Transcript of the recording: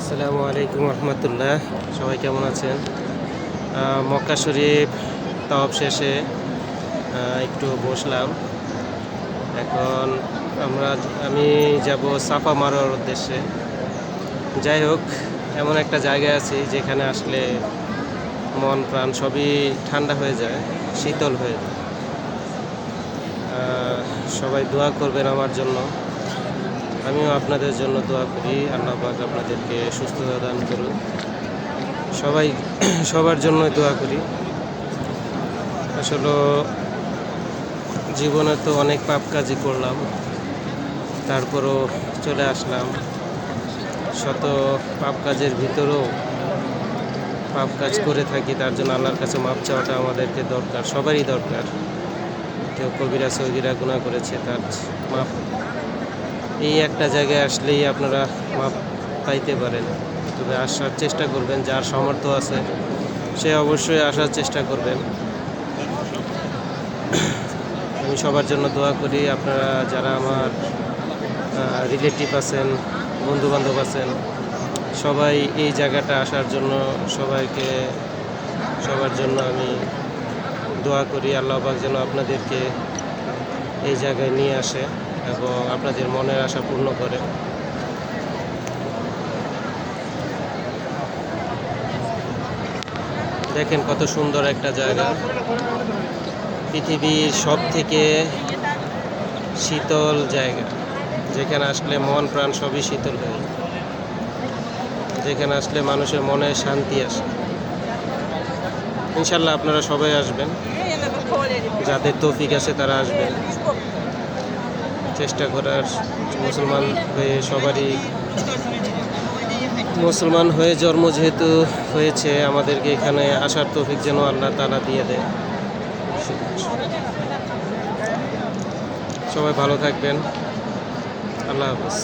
আসসালামু আলাইকুম রহমতুল্লাহ। সবাই কেমন আছেন? মক্কা শরীফ তাওয়াফ শেষে একটু বসলাম। এখন আমি যাব সাফা মারোয়ার উদ্দেশ্যে। যাই হোক, এমন একটা জায়গায় আছি যেখানে আসলে মন প্রাণ সবই ঠান্ডা হয়ে যায়, শীতল হয়ে যায়। সবাই দোয়া করবেন আমার জন্য, আমিও আপনাদের জন্য দোয়া করি। আল্লাহ পাক আপনাদেরকে সুস্থতা দান করুন। সবার জন্য দোয়া করি। আসলে জীবনে তো অনেক পাপ কাজই করলাম, তারপরও চলে আসলাম। শত পাপ কাজের ভিতরেও পাপ কাজ করে থাকি, তার জন্য আল্লাহর কাছে মাপ চাওয়াটা আমাদেরকে দরকার, সবারই দরকার। কেউ কবিরা সগীরা গুনাহ করেছে, তার মাপ এই একটা জায়গায় আসলেই আপনারা মাপ পাইতে পারেন। তবে আসার চেষ্টা করবেন, যার সামর্থ্য আছে সে অবশ্যই আসার চেষ্টা করবেন। আমি সবার জন্য দোয়া করি। আপনারা যারা আমার রিলেটিভ আছেন, বন্ধুবান্ধব আছেন, সবাই এই জায়গাটা আসার জন্য সবার জন্য আমি দোয়া করি। আল্লাহ পাক যেন আপনাদেরকে এই জায়গায় নিয়ে আসে এবং আপনাদের মনের আশা পূর্ণ করে। দেখেন কত সুন্দর একটা জায়গা, পৃথিবীর সব থেকে শীতল জায়গা, যেখানে আসলে মন প্রাণ সবই শীতল হয়ে যায়, যেখানে আসলে মানুষের মনে শান্তি আসে। ইনশাল্লাহ আপনারা সবাই আসবেন, যাদের তৌফিক আছে তারা আসবেন। চেষ্টা করার, মুসলমান হয়ে জন্ম যেহেতু হয়েছে, আমাদেরকে এখানে আসার তৌফিক যেন আল্লাহ তাআলা দিয়ে দেয়। সবাই ভালো থাকবেন। আল্লাহ হাফেজ।